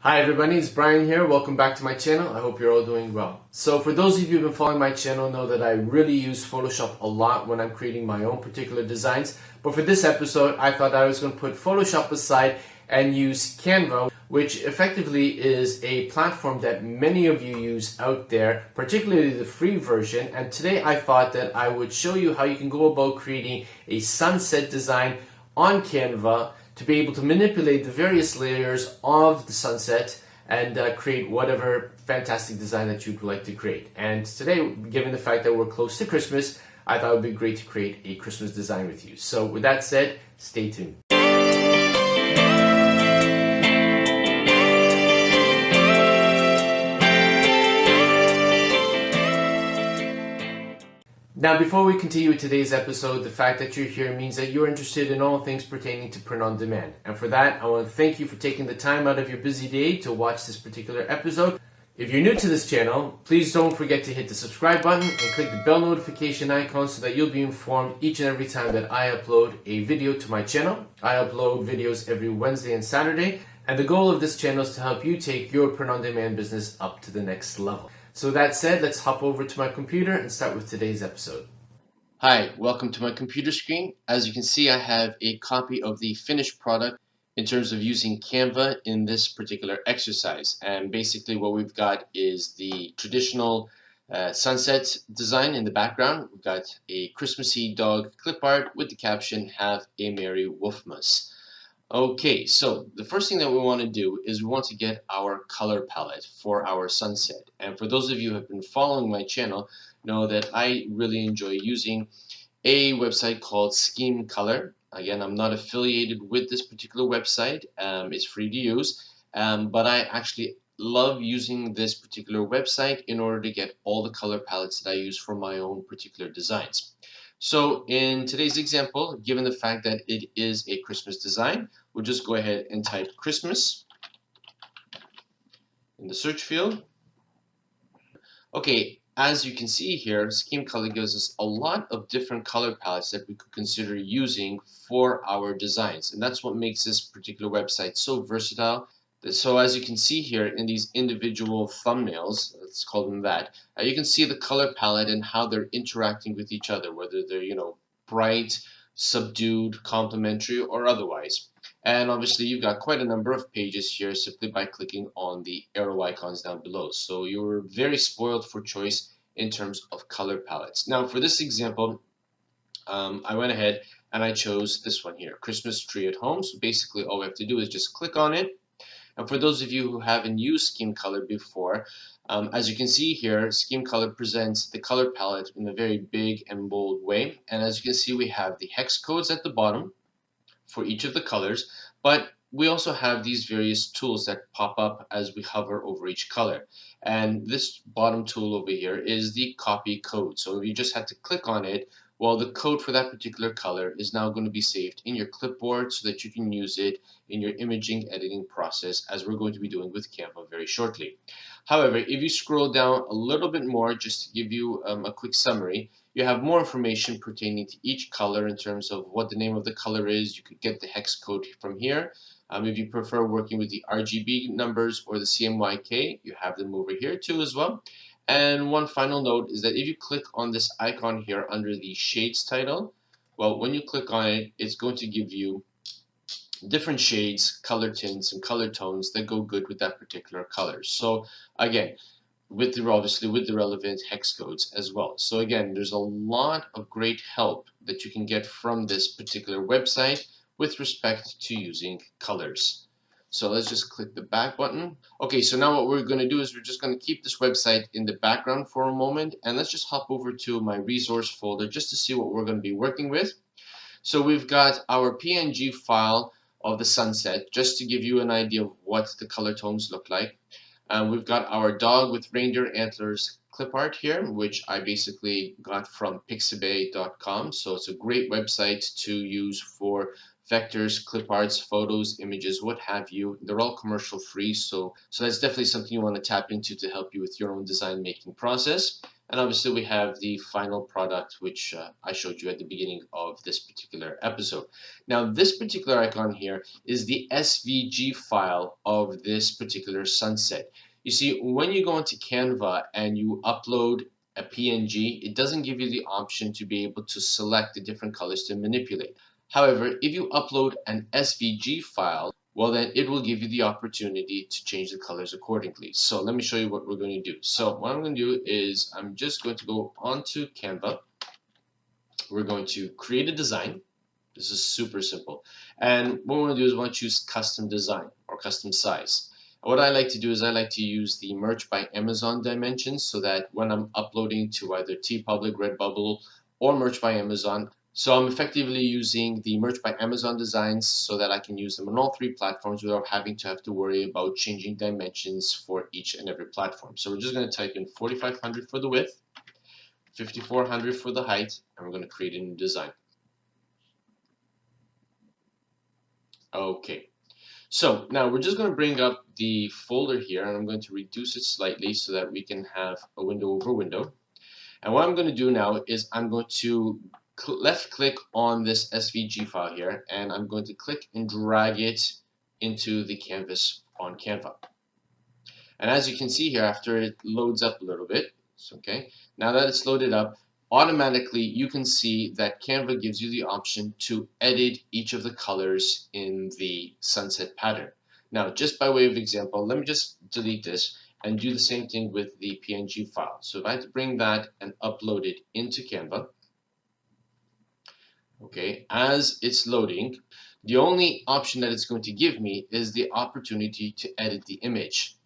Hi everybody, it's Brian here. Welcome back to my channel. I hope you're all doing well. So for those of you who've been following my channel know that I really use Photoshop a lot when I'm creating my own particular designs. But for this episode, I thought I was going to put Photoshop aside and use Canva, which effectively is a platform that many of you use out there, particularly the free version. And today I thought that I would show you how you can go about creating a sunset design on Canva to be able to manipulate the various layers of the sunset and create whatever fantastic design that you'd like to create. And today, given the fact that we're close to Christmas, I thought it would be great to create a Christmas design with you. So with that said, stay tuned. Now, before we continue with today's episode, the fact that you're here means that you're interested in all things pertaining to print on demand. And for that, I want to thank you for taking the time out of your busy day to watch this particular episode. If you're new to this channel, please don't forget to hit the subscribe button and click the bell notification icon so that you'll be informed each and every time that I upload a video to my channel. I upload videos every Wednesday and Saturday, and the goal of this channel is to help you take your print on demand business up to the next level. So that said, let's hop over to my computer and start with today's episode. Hi, welcome to my computer screen. As you can see, I have a copy of the finished product in terms of using Canva in this particular exercise. And basically what we've got is the traditional sunset design in the background. We've got a Christmassy dog clip art with the caption, "Have a Merry Wolfmas." Okay, so the first thing that we want to do is we want to get our color palette for our sunset. And for those of you who have been following my channel, know that I really enjoy using a website called Scheme Color. Again, I'm not affiliated with this particular website. It's free to use, but I actually love using this particular website in order to get all the color palettes that I use for my own particular designs. So in today's example, given the fact that it is a Christmas design, we'll just go ahead and type Christmas in the search field. Okay, as you can see here, Scheme Color gives us a lot of different color palettes that we could consider using for our designs. And that's what makes this particular website so versatile. So as you can see here in these individual thumbnails, let's call them that, you can see the color palette and how they're interacting with each other, whether they're, bright, subdued, complementary, or otherwise. And obviously you've got quite a number of pages here simply by clicking on the arrow icons down below. So you're very spoiled for choice in terms of color palettes. Now for this example, I went ahead and I chose this one here, Christmas Tree at Home. So basically all we have to do is just click on it. And for those of you who haven't used Scheme Color before, as you can see here, Scheme Color presents the color palette in a very big and bold way. And as you can see, we have the hex codes at the bottom for each of the colors, but we also have these various tools that pop up as we hover over each color. And this bottom tool over here is the copy code. So you just had to click on it. Well, the code for that particular color is now going to be saved in your clipboard so that you can use it in your imaging editing process, as we're going to be doing with Canva very shortly. However, if you scroll down a little bit more, just to give you a quick summary, you have more information pertaining to each color in terms of what the name of the color is. You could get the hex code from here. If you prefer working with the RGB numbers or the CMYK, you have them over here too as well. And one final note is that if you click on this icon here under the shades title, well, when you click on it, it's going to give you different shades, color tints, and color tones that go good with that particular color. So again, obviously with the relevant hex codes as well. So again, there's a lot of great help that you can get from this particular website with respect to using colors. So let's just click the back button. Okay, so now what we're going to do is we're just going to keep this website in the background for a moment, and let's just hop over to my resource folder just to see what we're going to be working with. So we've got our PNG file of the sunset, just to give you an idea of what the color tones look like. We've got our dog with reindeer antlers clip art here, which I basically got from pixabay.com. So it's a great website to use for vectors, clip arts, photos, images, what have you. They're all commercial free, so that's definitely something you want to tap into to help you with your own design making process. And obviously we have the final product, which I showed you at the beginning of this particular episode. Now this particular icon here is the SVG file of this particular sunset. You see, when you go into Canva and you upload a PNG, it doesn't give you the option to be able to select the different colors to manipulate. However, if you upload an SVG file, well then it will give you the opportunity to change the colors accordingly. So let me show you what we're going to do. So what I'm going to do is I'm just going to go onto Canva. We're going to create a design. This is super simple. And what we want to do is we want to choose custom design or custom size. What I like to do is I like to use the merge by Amazon dimensions so that when I'm uploading to either TeePublic, Redbubble, or merge by Amazon, so I'm effectively using the merge by Amazon designs so that I can use them on all three platforms without having to worry about changing dimensions for each and every platform. So we're just going to type in 4500 for the width, 5400 for the height, and we're going to create a new design. Okay. So now we're just going to bring up the folder here and I'm going to reduce it slightly so that we can have a window over window. And what I'm going to do now is I'm going to left click on this SVG file here and I'm going to click and drag it into the canvas on Canva. And as you can see here, after it loads up a little bit, okay, now that it's loaded up, automatically you can see that Canva gives you the option to edit each of the colors in the sunset pattern. Now, just by way of example, let me just delete this and do the same thing with the PNG file. So if I had to bring that and upload it into Canva, okay, as it's loading, the only option that it's going to give me is the opportunity to edit the image.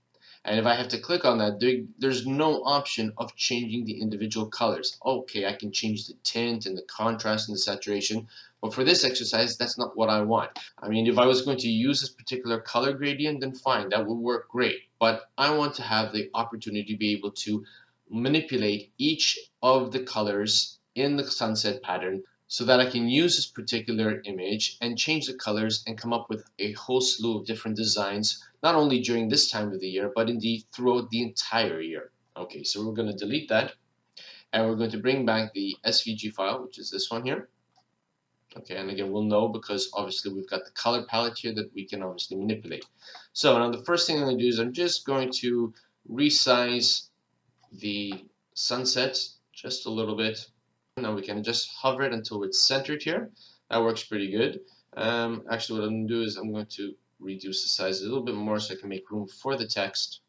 And if I have to click on that, there's no option of changing the individual colors. Okay, I can change the tint and the contrast and the saturation, but for this exercise, that's not what I want. I mean, if I was going to use this particular color gradient, then fine, that would work great. But I want to have the opportunity to be able to manipulate each of the colors in the sunset pattern so that I can use this particular image and change the colors and come up with a whole slew of different designs, not only during this time of the year, but indeed throughout the entire year. Okay, so we're going to delete that and we're going to bring back the SVG file, which is this one here. Okay, and again, we'll know because obviously we've got the color palette here that we can obviously manipulate. So now the first thing I'm going to do is I'm just going to resize the sunset just a little bit. Now we can just hover it until it's centered here. That works pretty good. Actually, what I'm going to do is I'm going to reduce the size a little bit more so I can make room for the text.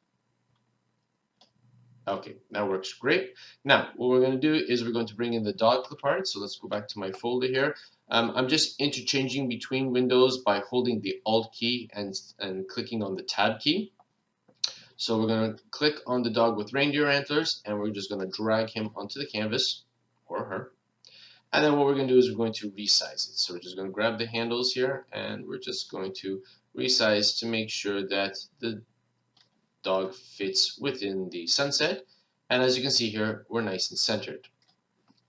Okay, that works great. Now, what we're going to do is we're going to bring in the dog clip art. So let's go back to my folder here. I'm just interchanging between windows by holding the Alt key and clicking on the Tab key. So we're going to click on the dog with reindeer antlers and we're just going to drag him onto the canvas, or her. And then what we're going to do is we're going to resize it. So we're just going to grab the handles here and we're just going to resize to make sure that the dog fits within the sunset. And as you can see here, we're nice and centered.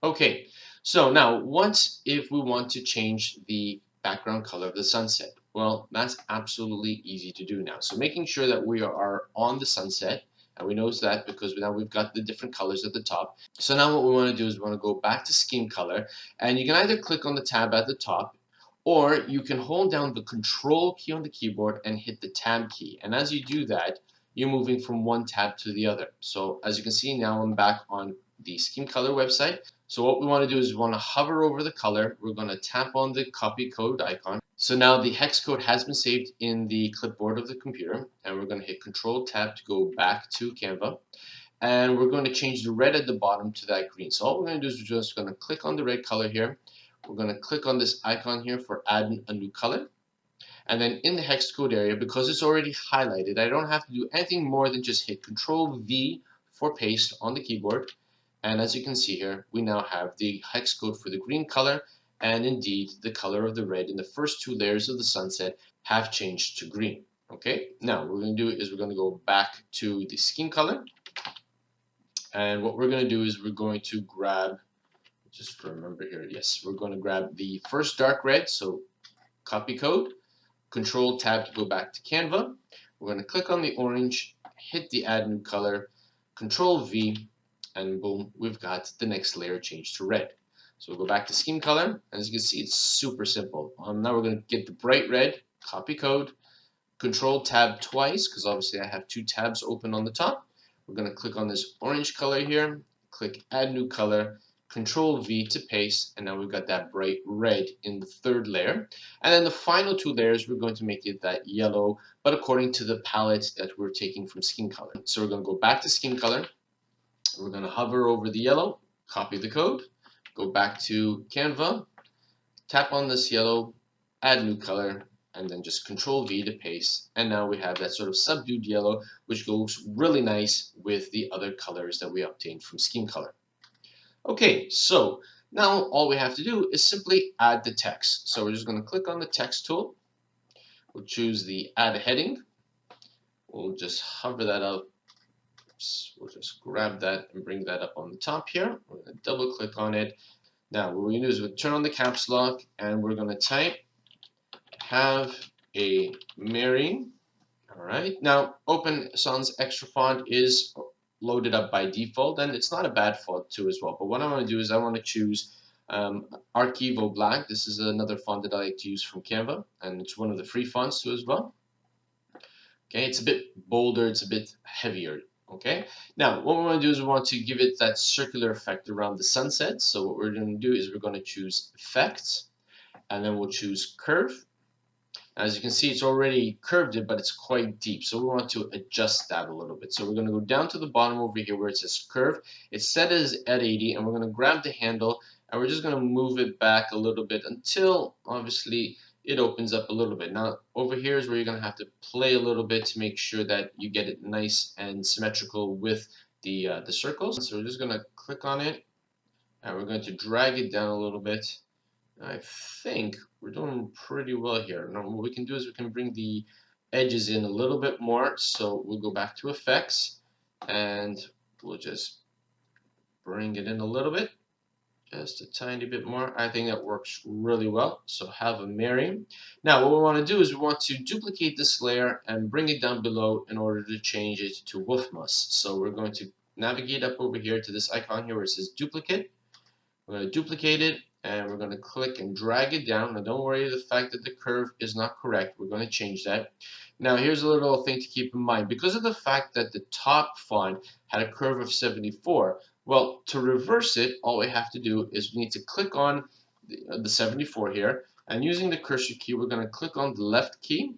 Okay, so now what if we want to change the background color of the sunset? Well, that's absolutely easy to do now. So making sure that we are on the sunset, and we notice that because now we've got the different colors at the top. So now what we want to do is we want to go back to scheme color, and you can either click on the tab at the top, or you can hold down the control key on the keyboard and hit the tab key. And as you do that, you're moving from one tab to the other. So as you can see now, I'm back on the scheme color website. So what we want to do is we want to hover over the color. We're going to tap on the copy code icon. So now the hex code has been saved in the clipboard of the computer, and we're going to hit Control Tab to go back to Canva. And we're going to change the red at the bottom to that green. So all we're going to do is we're just going to click on the red color here. We're going to click on this icon here for add a new color. And then in the hex code area, because it's already highlighted, I don't have to do anything more than just hit Control V for paste on the keyboard. And as you can see here, we now have the hex code for the green color, and indeed the color of the red in the first two layers of the sunset have changed to green. Okay, now what we're going to do is we're going to go back to the scheme color, and what we're going to do is we're going to grab, just remember here, yes, we're going to grab the first dark red, so copy code, Control Tab to go back to Canva. We're going to click on the orange, hit the add new color, Control V, and boom, we've got the next layer changed to red. So we'll go back to scheme color. As you can see, it's super simple. Now we're going to get the bright red, copy code, Control Tab twice, because obviously I have two tabs open on the top. We're going to click on this orange color here, click Add New Color, Control V to paste, and now we've got that bright red in the third layer. And then the final two layers, we're going to make it that yellow, but according to the palette that we're taking from Scheme Color. So we're going to go back to Scheme Color. We're going to hover over the yellow, copy the code, go back to Canva, tap on this yellow, add new color, and then just Control V to paste. And now we have that sort of subdued yellow, which goes really nice with the other colors that we obtained from Scheme Color. Okay, so now all we have to do is simply add the text. So we're just going to click on the text tool. We'll choose the add a heading. We'll just hover that up. We'll just grab that and bring that up on the top here. We're going to double click on it. Now what we're going to do is we'll turn on the caps lock and we're going to type have a Mary. All right. Now Open Sans Extra Font is loaded up by default, and it's not a bad font too as well. But what I want to do is I want to choose Archivo Black. This is another font that I like to use from Canva, and it's one of the free fonts too as well. Okay, it's a bit bolder, it's a bit heavier. Okay, now what we want to do is we want to give it that circular effect around the sunset. So what we're going to do is we're going to choose Effects, and then we'll choose Curve. As you can see, it's already curved it, but it's quite deep. So we want to adjust that a little bit. So we're going to go down to the bottom over here where it says curve. It's set as at 80, and we're going to grab the handle, and we're just going to move it back a little bit until, obviously, it opens up a little bit. Now, over here is where you're going to have to play a little bit to make sure that you get it nice and symmetrical with the circles. So we're just going to click on it, and we're going to drag it down a little bit. I think we're doing pretty well here. Now what we can do is we can bring the edges in a little bit more. So we'll go back to Effects, and we'll just bring it in a little bit. Just a tiny bit more. I think that works really well. So have a Mary. Now what we want to do is we want to duplicate this layer and bring it down below in order to change it to Wolfmus. So we're going to navigate up over here to this icon here where it says duplicate. We're going to duplicate it, and we're going to click and drag it down. Now don't worry the fact that the curve is not correct. We're going to change that. Now here's a little thing to keep in mind. Because of the fact that the top font had a curve of 74, well, to reverse it, all we have to do is we need to click on the 74 here, and using the cursor key, we're going to click on the left key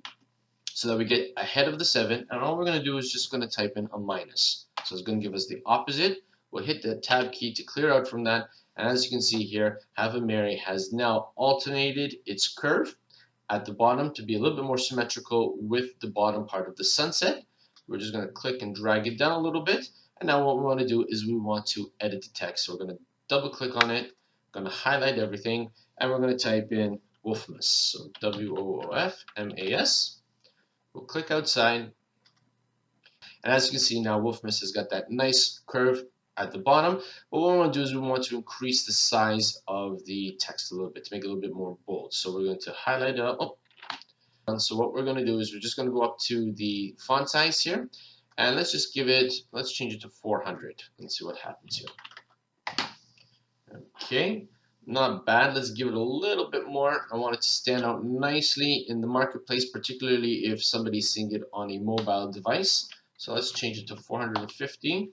so that we get ahead of the 7, and all we're going to do is just going to type in a minus. So it's going to give us the opposite. We'll hit the tab key to clear out from that, and as you can see here, Have a Mary has now alternated its curve at the bottom to be a little bit more symmetrical with the bottom part of the sunset. We're just going to click and drag it down a little bit, and now what we want to do is we want to edit the text. So we're going to double click on it, going to highlight everything, and we're going to type in Wolfmas. So Woofmas. We'll click outside, and as you can see now, Wolfmas has got that nice curve at the bottom. But what we want to do is we want to increase the size of the text a little bit to make it a little bit more bold. So we're going to highlight it up. And so what we're going to do is we're just going to go up to the font size here, and let's just let's change it to 400 and see what happens here. Okay, not bad. Let's give it a little bit more. I want it to stand out nicely in the marketplace, particularly if somebody's seeing it on a mobile device. So let's change it to 450.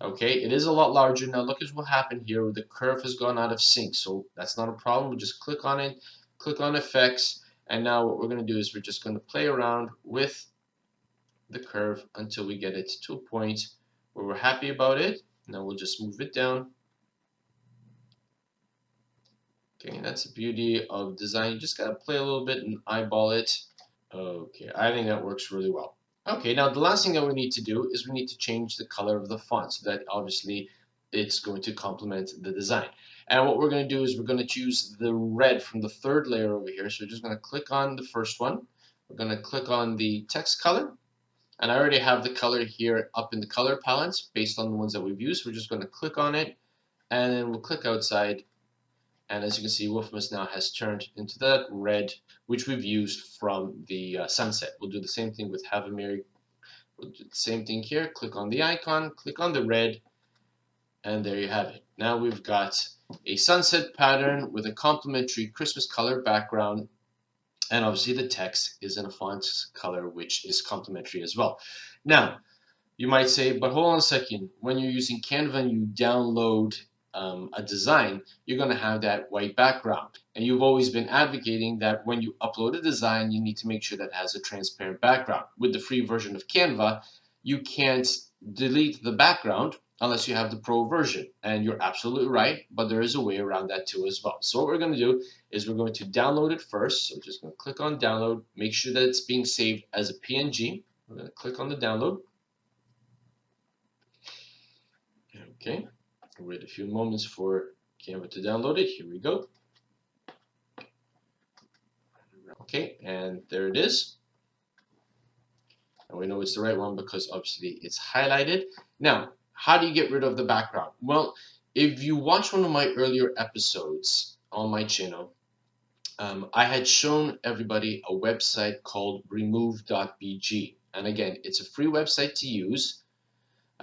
Okay, it is a lot larger. Now look at what happened here. The curve has gone out of sync, so that's not a problem. We'll just click on it, click on Effects, and now what we're going to do is we're just going to play around with the curve until we get it to a point where we're happy about it. Now we'll just move it down. Okay, that's the beauty of design. You just gotta play a little bit and eyeball it. Okay, I think that works really well. Okay, now the last thing that we need to do is we need to change the color of the font so that obviously it's going to complement the design. And what we're going to do is we're going to choose the red from the third layer over here. So we're just going to click on the first one. We're going to click on the text color. And I already have the color here up in the color palettes based on the ones that we've used. We're just going to click on it, and then we'll click outside. And as you can see, Wolfmas now has turned into that red, which we've used from the sunset. We'll do the same thing with Have a Mary. We'll do the same thing here. Click on the icon, click on the red, And there you have it. Now we've got a sunset pattern with a complementary Christmas color background, and obviously the text is in a font color which is complementary as well. Now, you might say, but hold on a second, when you're using Canva and you download a design, you're going to have that white background. And you've always been advocating that when you upload a design, you need to make sure that it has a transparent background. With the free version of Canva, you can't delete the background unless you have the pro version. And you're absolutely right, but there is a way around that too as well. So what we're going to do is we're going to download it first. So we're just going to click on download, make sure that it's being saved as a PNG. We're going to click on the download. Okay, wait a few moments for Canva to download it. Here we go. Okay, and there it is. And we know it's the right one because obviously it's highlighted. Now, how do you get rid of the background? Well, if you watch one of my earlier episodes on my channel, I had shown everybody a website called remove.bg. And again, it's a free website to use.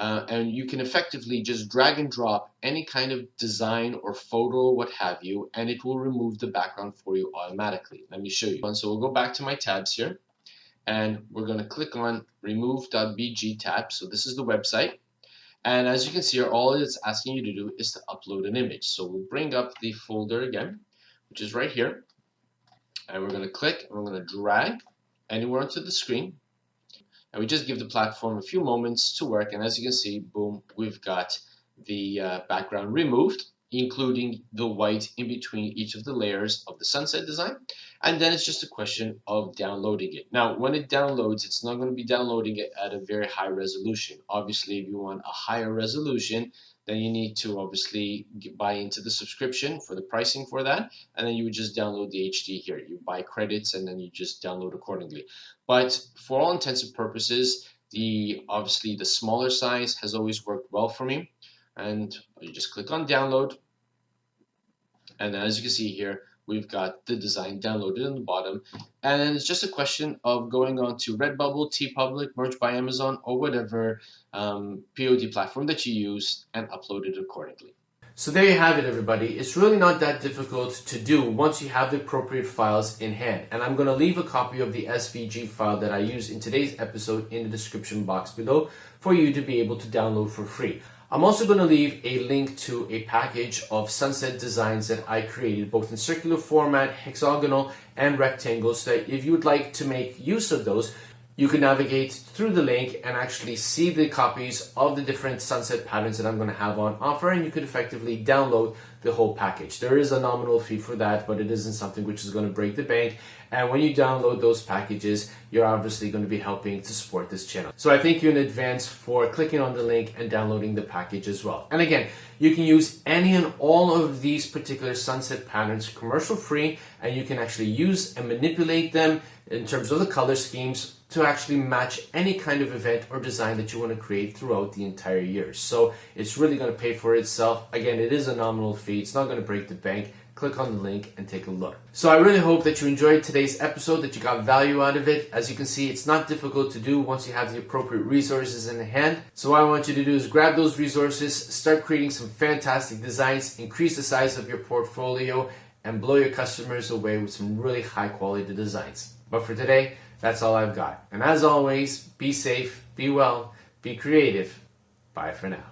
And you can effectively just drag and drop any kind of design or photo or what have you, and it will remove the background for you automatically. Let me show you. So we'll go back to my tabs here, and we're going to click on remove.bg tab. So this is the website. And as you can see here, all it's asking you to do is to upload an image. So we'll bring up the folder again, which is right here. And we're going to click, and we're going to drag anywhere onto the screen. And we just give the platform a few moments to work, and as you can see, boom, we've got the background removed, including the white in between each of the layers of the sunset design. And then it's just a question of downloading it. Now, when it downloads, it's not going to be downloading it at a very high resolution. Obviously, if you want a higher resolution, then you need to obviously buy into the subscription for the pricing for that, and then you would just download the HD here. You buy credits and then you just download accordingly. But for all intents and purposes, obviously the smaller size has always worked well for me. And you just click on download, and then as you can see here, we've got the design downloaded in the bottom. And then it's just a question of going on to Redbubble, TeePublic, Merch by Amazon, or whatever POD platform that you use, and upload it accordingly. So there you have it, everybody. It's really not that difficult to do once you have the appropriate files in hand. And I'm going to leave a copy of the SVG file that I use in today's episode in the description box below for you to be able to download for free. I'm also going to leave a link to a package of sunset designs that I created, both in circular format, hexagonal, and rectangle, so that if you would like to make use of those, you can navigate through the link and actually see the copies of the different sunset patterns that I'm going to have on offer, and you could effectively download the whole package. There is a nominal fee for that, but it isn't something which is going to break the bank. And when you download those packages, you're obviously going to be helping to support this channel. So I thank you in advance for clicking on the link and downloading the package as well. And again, you can use any and all of these particular sunset patterns commercial free, and you can actually use and manipulate them in terms of the color schemes to actually match any kind of event or design that you want to create throughout the entire year. So it's really going to pay for itself. Again, it is a nominal fee. It's not going to break the bank. Click on the link and take a look. So I really hope that you enjoyed today's episode, that you got value out of it. As you can see, it's not difficult to do once you have the appropriate resources in hand. So what I want you to do is grab those resources, start creating some fantastic designs, increase the size of your portfolio, and blow your customers away with some really high quality designs. But for today, that's all I've got. And as always, be safe, be well, be creative. Bye for now.